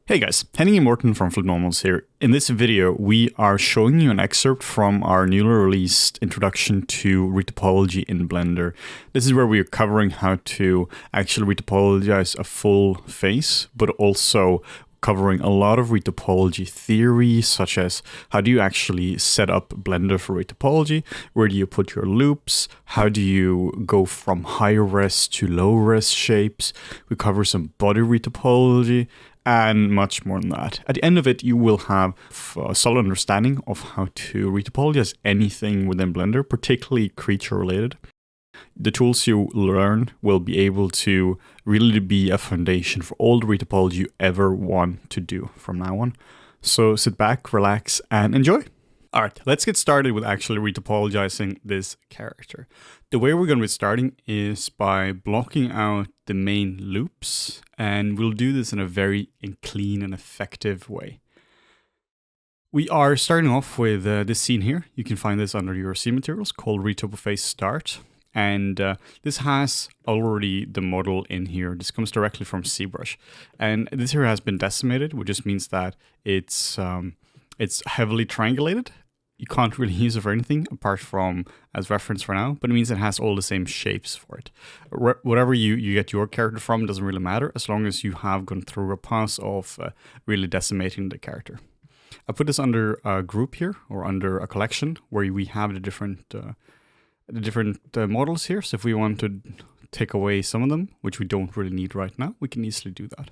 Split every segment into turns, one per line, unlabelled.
Hey guys, Henning Morten from FlippedNormals here. In this video, we are showing you an excerpt from our newly released introduction to retopology in Blender. This is where we are covering how to actually retopologize a full face, but also covering a lot of retopology theory, such as how do you actually set up Blender for retopology, where do you put your loops, how do you go from high res to low res shapes. We cover some body retopology, and much more than that. At the end of it, you will have a solid understanding of how to retopologize anything within Blender, particularly creature related. The tools you learn will be able to really be a foundation for all the retopology you ever want to do from now on. So sit back, relax, and enjoy. All right, let's get started with actually retopologizing this character. The way we're going to be starting is by blocking out the main loops, and we'll do this in a very clean and effective way. We are starting off with this scene here. You can find this under your scene materials called Retopo Face Start. And this has already the model in here. This comes directly from ZBrush. And this here has been decimated, which just means that it's heavily triangulated. You can't really use it for anything apart from as reference for now, but it means it has all the same shapes for it. Whatever you get your character from doesn't really matter as long as you have gone through a pass of really decimating the character. I put this under a group here, or under a collection, where we have the different models here. So if we want to take away some of them, which we don't really need right now, we can easily do that.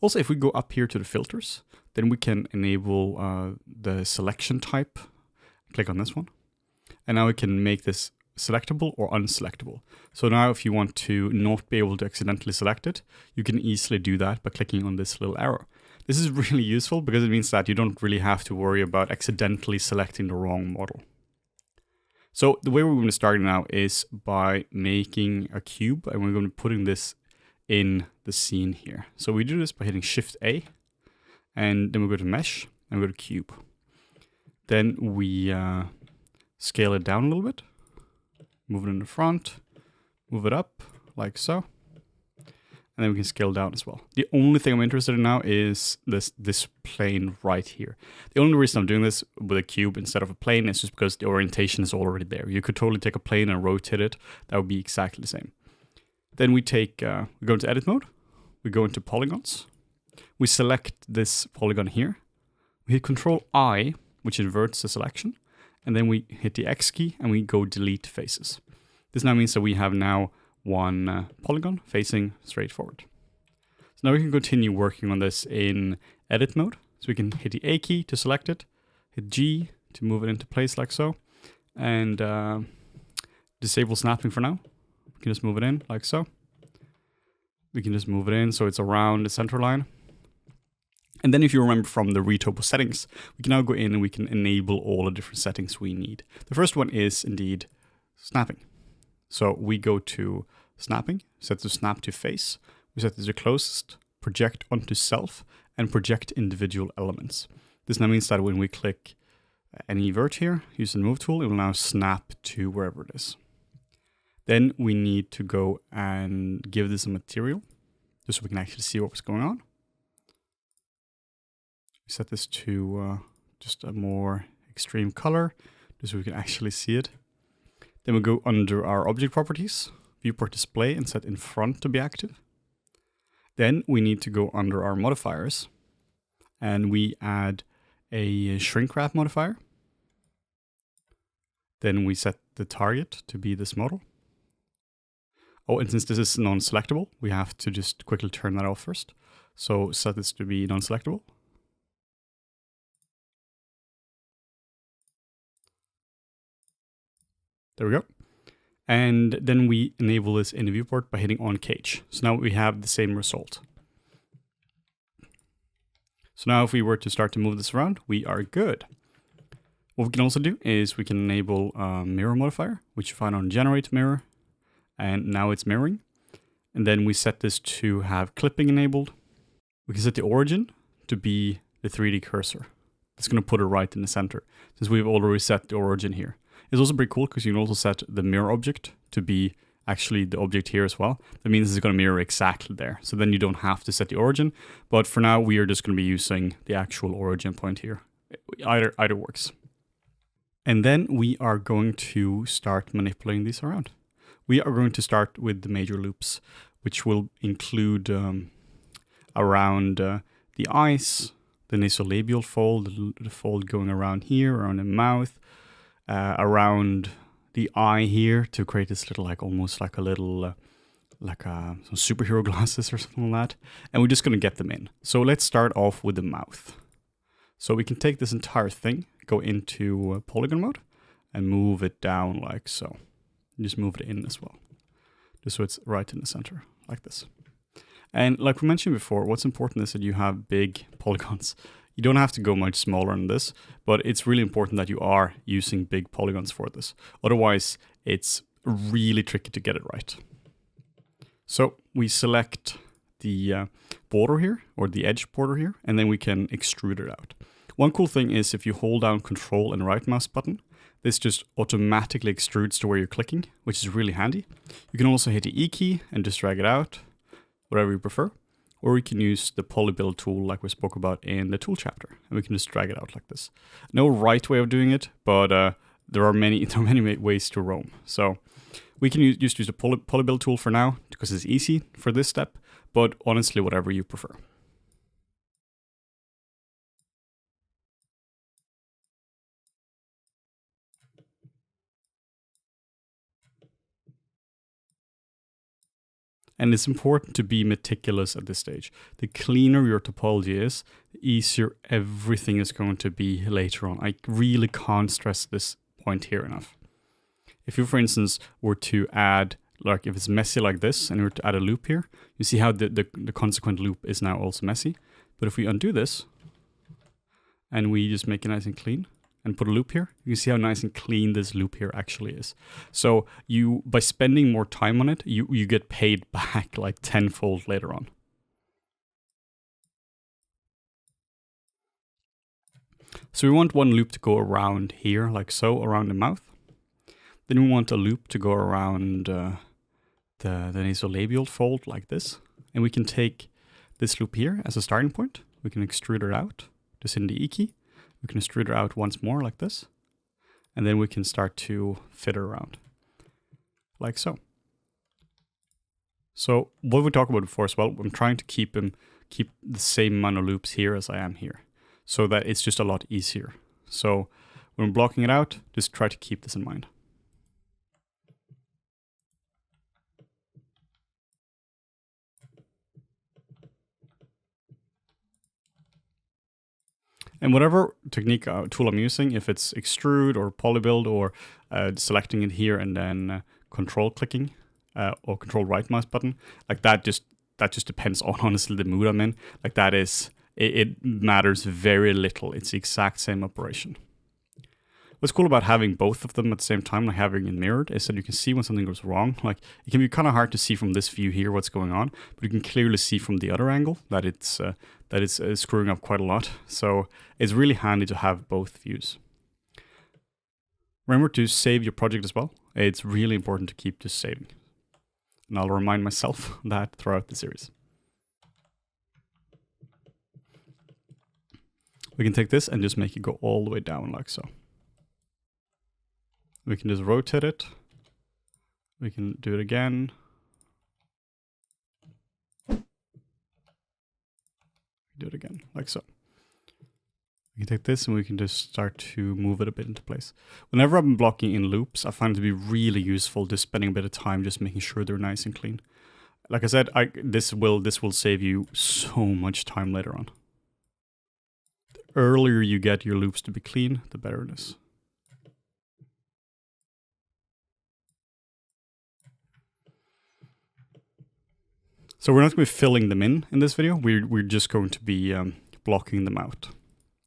Also, if we go up here to the filters, then we can enable the selection type. Click on this one. And now we can make this selectable or unselectable. So now if you want to not be able to accidentally select it, you can easily do that by clicking on this little arrow. This is really useful because it means that you don't really have to worry about accidentally selecting the wrong model. So the way we're going to start now is by making a cube, and we're going to be putting this in the scene here. So we do this by hitting Shift A, and then we go to Mesh, and we go to Cube. Then we scale it down a little bit, move it in the front, move it up like so, and then we can scale down as well. The only thing I'm interested in now is this plane right here. The only reason I'm doing this with a cube instead of a plane is just because the orientation is already there. You could totally take a plane and rotate it. That would be exactly the same. Then we go into edit mode, we go into polygons, we select this polygon here, we hit Control I, which inverts the selection, and then we hit the X key and we go delete faces. This now means that we have now one polygon facing straight forward. So now we can continue working on this in edit mode. So we can hit the A key to select it, hit G to move it into place like so, and disable snapping for now. We can just move it in like so. We can just move it in so it's around the center line. And then if you remember from the Retopo settings, we can now go in and we can enable all the different settings we need. The first one is indeed snapping. So we go to snapping, set the snap to face, we set this to closest, project onto self, and project individual elements. This now means that when we click any vert here, use the move tool, it will now snap to wherever it is. Then we need to go and give this a material, just so we can actually see what's going on. We set this to just a more extreme color, just so we can actually see it. Then we go under our object properties, viewport display, and set in front to be active. Then we need to go under our modifiers, and we add a shrink wrap modifier. Then we set the target to be this model. Oh, and since this is non-selectable, we have to just quickly turn that off first. So set this to be non-selectable. There we go. And then we enable this in the viewport by hitting on cage. So now we have the same result. So now if we were to start to move this around, we are good. What we can also do is we can enable a mirror modifier, which you find on generate mirror. And now it's mirroring. And then we set this to have clipping enabled. We can set the origin to be the 3D cursor. It's going to put it right in the center, since we've already set the origin here. It's also pretty cool because you can also set the mirror object to be actually the object here as well, that means it's going to mirror exactly there. So then you don't have to set the origin. But for now, we are just going to be using the actual origin point here. Either works. And then we are going to start manipulating these around. We are going to start with the major loops, which will include around the eyes, the nasolabial fold, the fold going around here, around the mouth, around the eye here to create this little, like almost like a little, some superhero glasses or something like that. And we're just going to get them in. So let's start off with the mouth. So we can take this entire thing, go into polygon mode, and move it down like so. Just move it in as well, just so it's right in the center, like this. And like we mentioned before, what's important is that you have big polygons. You don't have to go much smaller than this, but it's really important that you are using big polygons for this. Otherwise, it's really tricky to get it right. So we select the border here, or the edge border here, and then we can extrude it out. One cool thing is if you hold down Control and right mouse button, this just automatically extrudes to where you're clicking, which is really handy. You can also hit the E key and just drag it out, whatever you prefer. Or you can use the polybuild tool like we spoke about in the tool chapter, and we can just drag it out like this. No right way of doing it, but there are many ways to roam. So we can just use the polybuild tool for now, because it's easy for this step, but honestly, whatever you prefer. And it's important to be meticulous at this stage. The cleaner your topology is, the easier everything is going to be later on. I really can't stress this point here enough. If you, for instance, were to add, like if it's messy like this, and you were to add a loop here, you see how the consequent loop is now also messy. But if we undo this, and we just make it nice and clean, and put a loop here, you can see how nice and clean this loop here actually is. So you, by spending more time on it, you get paid back like tenfold later on. So we want one loop to go around here, like so, around the mouth. Then we want a loop to go around the nasolabial fold like this. And we can take this loop here as a starting point. We can extrude it out, just in the E key. We can extrude it out once more like this. And then we can start to fit it around, like so. So what we talked about before as well, I'm trying to keep the same amount of loops here as I am here, so that it's just a lot easier. So when I'm blocking it out, just try to keep this in mind. And whatever technique tool I'm using, if it's extrude or polybuild or selecting it here and then control clicking or control right mouse button, like that just depends on honestly the mood I'm in. Like that is, it matters very little. It's the exact same operation. What's cool about having both of them at the same time, like having it mirrored, is that you can see when something goes wrong. Like it can be kind of hard to see from this view here what's going on, but you can clearly see from the other angle that it's screwing up quite a lot. So it's really handy to have both views. Remember to save your project as well. It's really important to keep just saving. And I'll remind myself that throughout the series. We can take this and just make it go all the way down like so. We can just rotate it. We can do it again. Do it again, like so. We can take this and we can just start to move it a bit into place. Whenever I'm blocking in loops, I find it to be really useful just spending a bit of time just making sure they're nice and clean. Like I said, this will save you so much time later on. The earlier you get your loops to be clean, the better it is. So we're not going to be filling them in this video. We're just going to be blocking them out.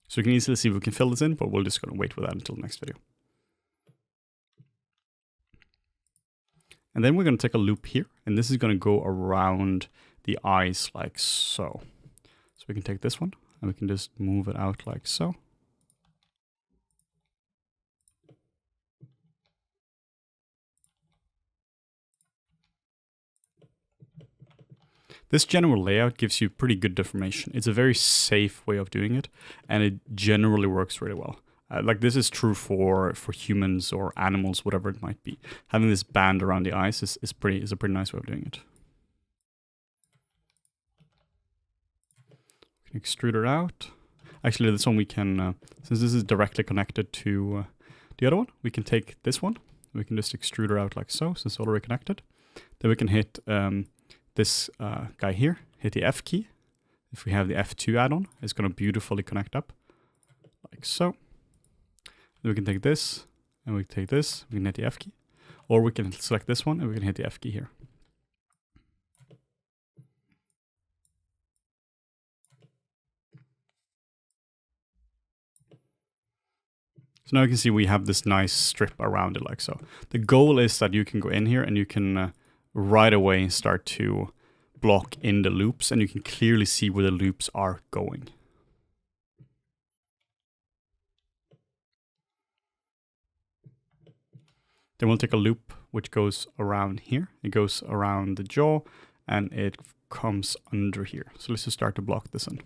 So you can easily see if we can fill this in, but we're just going to wait with that until the next video. And then we're going to take a loop here, and this is going to go around the eyes like so. So we can take this one, and we can just move it out like so. This general layout gives you pretty good deformation. It's a very safe way of doing it, and it generally works really well. Like this is true for humans or animals, whatever it might be. Having this band around the eyes is a pretty nice way of doing it. We can extrude it out. Actually, this one we can, since this is directly connected to the other one, we can take this one. We can just extrude her out like so, since it's already connected. Then we can hit this guy here, hit the F key. If we have the F2 add-on, it's going to beautifully connect up, like so. Then we can take this, and we can take this, we can hit the F key. Or we can select this one, and we can hit the F key here. So now you can see we have this nice strip around it like so. The goal is that you can go in here and you can right away start to block in the loops, and you can clearly see where the loops are going. Then we'll take a loop which goes around here. It goes around the jaw and it comes under here. So let's just start to block this in.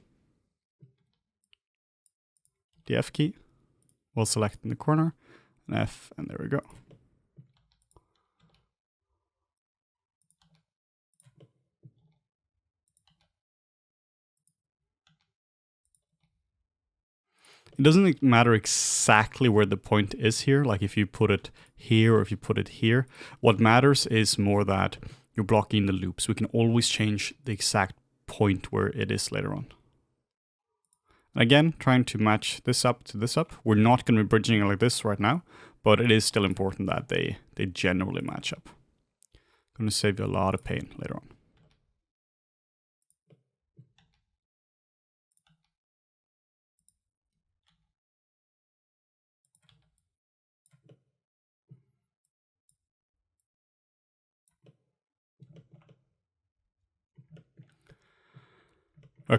The F key. We'll select in the corner, an F, and there we go. It doesn't matter exactly where the point is here, like if you put it here or if you put it here. What matters is more that you're blocking the loops. We can always change the exact point where it is later on. Again, trying to match this up to this up. We're not going to be bridging like this right now, but it is still important that they generally match up. Going to save you a lot of pain later on.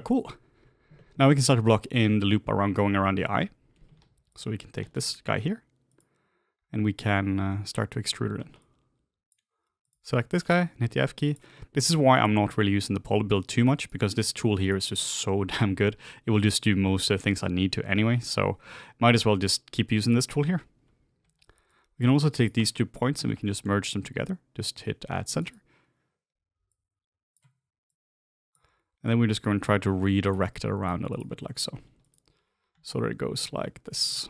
Cool. Now we can start to block in the loop around going around the eye. So we can take this guy here and we can start to extrude it in. Select this guy and hit the F key. This is why I'm not really using the poly build too much, because this tool here is just so damn good. It will just do most of the things I need to anyway. So might as well just keep using this tool here. We can also take these 2 points and we can just merge them together. Just hit add center. And then we're just going to try to redirect it around a little bit like so. So that it goes like this.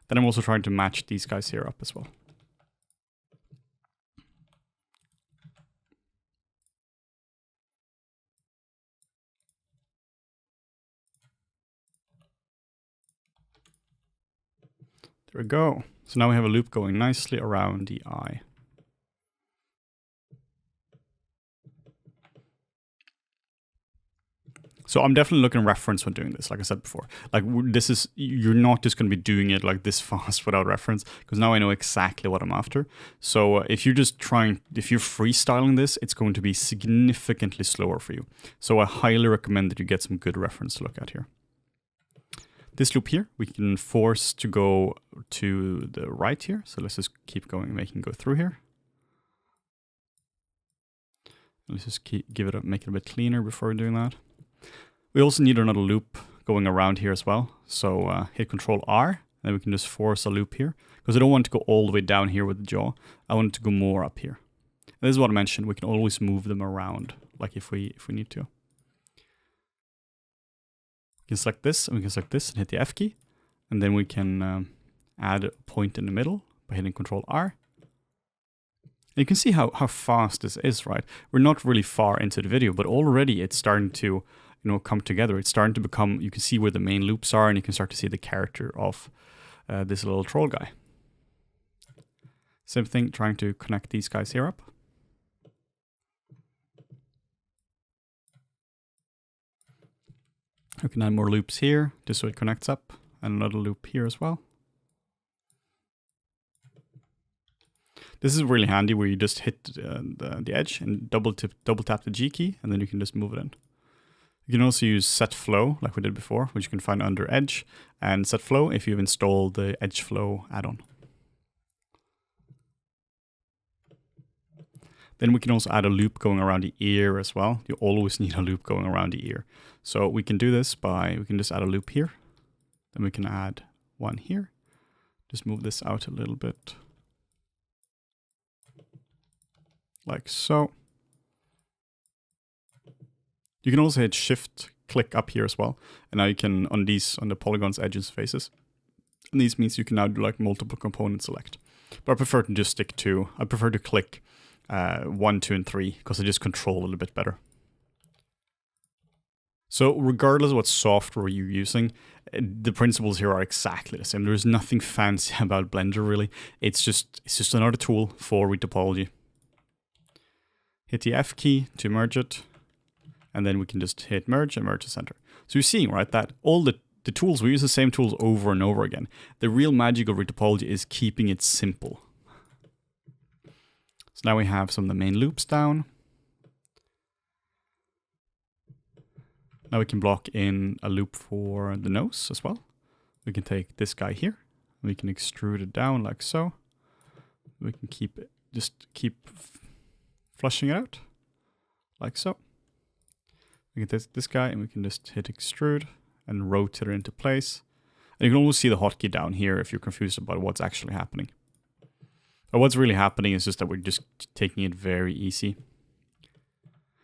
Then I'm also trying to match these guys here up as well. There we go. So now we have a loop going nicely around the eye. So I'm definitely looking at reference when doing this, like I said before. Like this is, you're not just going to be doing it like this fast without reference, because now I know exactly what I'm after. So if you're just if you're freestyling this, it's going to be significantly slower for you. So I highly recommend that you get some good reference to look at here. This loop here, we can force to go to the right here. So let's just keep going, making go through here. Let's just make it a bit cleaner before doing that. We also need another loop going around here as well. So hit Control R, and then we can just force a loop here, because I don't want to go all the way down here with the jaw. I want it to go more up here. And this is what I mentioned. We can always move them around, like if we need to. We can select this, and we can select this and hit the F key. And then we can add a point in the middle by hitting Control R. And you can see how fast this is, right? We're not really far into the video, but already it's starting to come together. It's starting to become, you can see where the main loops are, and you can start to see the character of this little troll guy. Same thing, trying to connect these guys here up. We can add more loops here, just so it connects up, and another loop here as well. This is really handy where you just hit the edge and double tap the G key, and then you can just move it in. You can also use set flow like we did before, which you can find under edge, and set flow if you've installed the edge flow add-on. Then we can also add a loop going around the ear as well. You always need a loop going around the ear. So we can do this by, we can just add a loop here. Then we can add one here. Just move this out a little bit. Like so. You can also hit shift click up here as well. And now you can, on the polygons, edges, faces. And these means you can now do like multiple component select. But I prefer to just stick to, I prefer to click 1, 2, and 3 because I just control a little bit better. So regardless of what software you're using, the principles here are exactly the same. There is nothing fancy about Blender really. It's just another tool for retopology. Hit the F key to merge it, and then we can just hit merge and merge to center. So you're seeing, right, that all the tools, we use the same tools over and over again. The real magic of retopology is keeping it simple. So now we have some of the main loops down. Now we can block in a loop for the nose as well. We can take this guy here. We can extrude it down like so. We can keep it, just keep flushing it out like so. We can take this guy and we can just hit extrude and rotate it into place. And you can always see the hotkey down here if you're confused about what's actually happening. But what's really happening is just that we're just taking it very easy.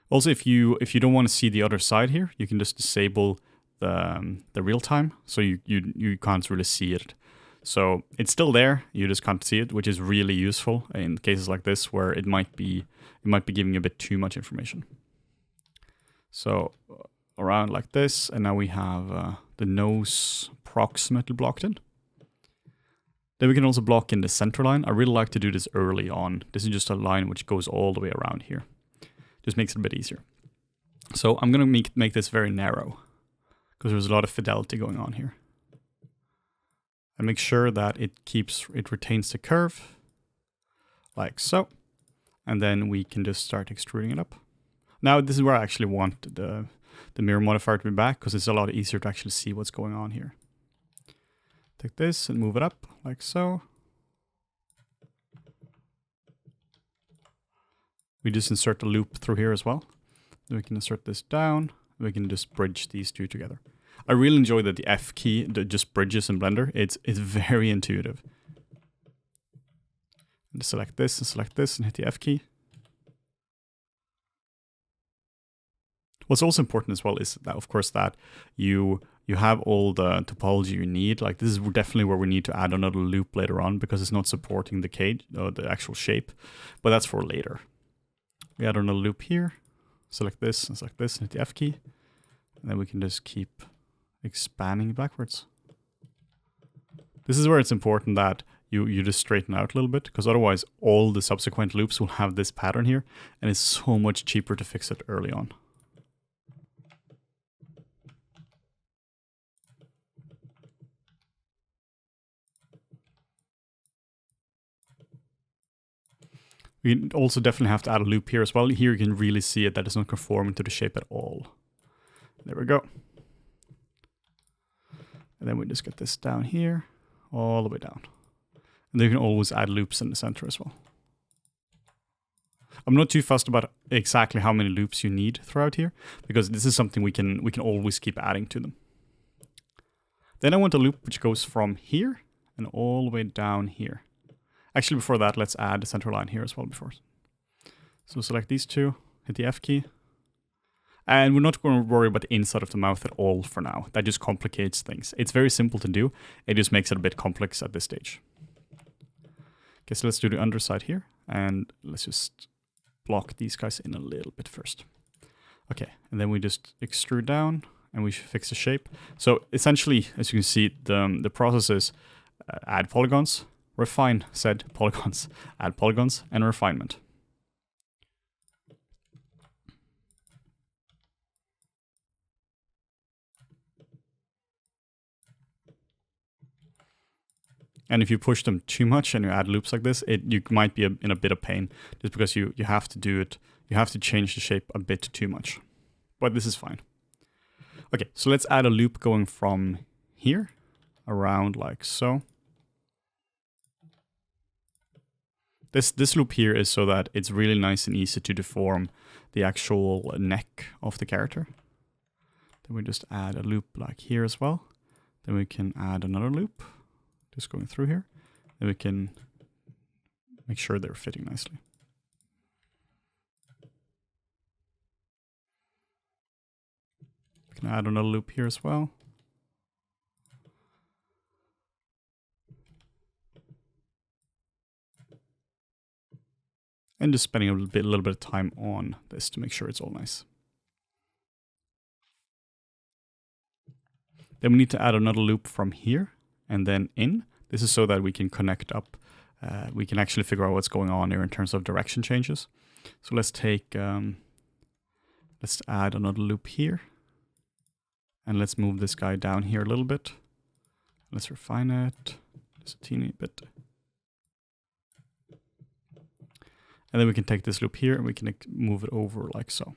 Also, if you don't want to see the other side here, you can just disable the real time, so you can't really see it. So it's still there, you just can't see it, which is really useful in cases like this where it might be giving you a bit too much information. So around like this, and now we have the nose approximately blocked in. Then we can also block in the center line. I really like to do this early on. This is just a line which goes all the way around here. Just makes it a bit easier. So I'm going to make this very narrow because there's a lot of fidelity going on here. And make sure that it retains the curve like so. And then we can just start extruding it up. Now this is where I actually want the mirror modifier to be back because it's a lot easier to actually see what's going on here. Take this and move it up like so. We just insert a loop through here as well. Then we can insert this down. We can just bridge these two together. I really enjoy that the F key just bridges in Blender. It's very intuitive. And select this and hit the F key. What's also important as well is that, of course, that you have all the topology you need. Like this is definitely where we need to add another loop later on because it's not supporting the cage or the actual shape, but that's for later. We add another loop here, select this, and hit the F key, and then we can just keep expanding backwards. This is where it's important that you just straighten out a little bit, because otherwise all the subsequent loops will have this pattern here, and it's so much cheaper to fix it early on. We also definitely have to add a loop here as well. Here you can really see it that it's not conforming to the shape at all. There we go. And then we just get this down here, all the way down. And then you can always add loops in the center as well. I'm not too fussed about exactly how many loops you need throughout here, because this is something we can always keep adding to them. Then I want a loop which goes from here and all the way down here. Actually, before that, let's add a center line here as well before. So select these two, hit the F key. And we're not going to worry about the inside of the mouth at all for now. That just complicates things. It's very simple to do. It just makes it a bit complex at this stage. Okay, so let's do the underside here. And let's just block these guys in a little bit first. Okay, and then we just extrude down and we fix the shape. So essentially, as you can see, the process is add polygons, refine said polygons, add polygons, and refinement. And if you push them too much and you add loops like this, you might be in a bit of pain, just because you have to do it. You have to change the shape a bit too much. But this is fine. Okay, so let's add a loop going from here around like so. This loop here is so that it's really nice and easy to deform the actual neck of the character. Then we just add a loop like here as well. Then we can add another loop, just going through here. Then we can make sure they're fitting nicely. We can add another loop here as well. And just spending a little bit of time on this to make sure it's all nice. Then we need to add another loop from here and then in. This is so that we can connect up. We can actually figure out what's going on here in terms of direction changes. So let's take, let's add another loop here. And let's move this guy down here a little bit. Let's refine it just a teeny bit. And then we can take this loop here and we can move it over like so.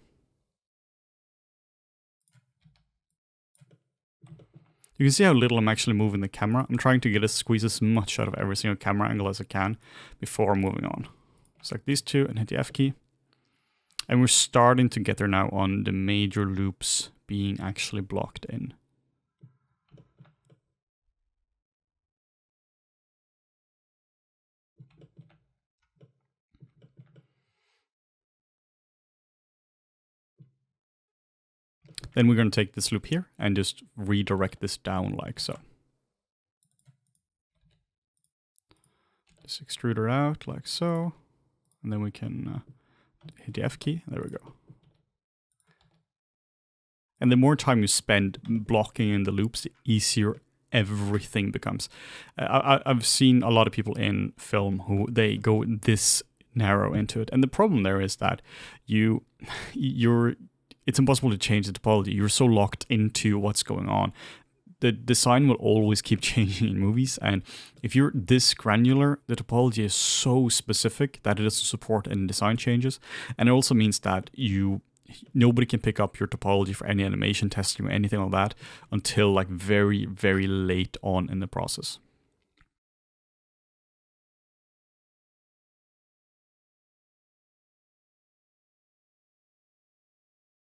You can see how little I'm actually moving the camera. I'm trying to squeeze as much out of every single camera angle as I can before moving on. Select these two and hit the F key. And we're starting to get there now on the major loops being actually blocked in. Then we're going to take this loop here and just redirect this down like so. Just extrude her out like so. And then we can hit the F key. There we go. And the more time you spend blocking in the loops, the easier everything becomes. I've seen a lot of people in film who they go this narrow into it. And the problem there is that it's impossible to change the topology. You're so locked into what's going on. The design will always keep changing in movies. And if you're this granular, the topology is so specific that it doesn't support any design changes. And it also means that nobody can pick up your topology for any animation testing or anything like that until like very, very late on in the process.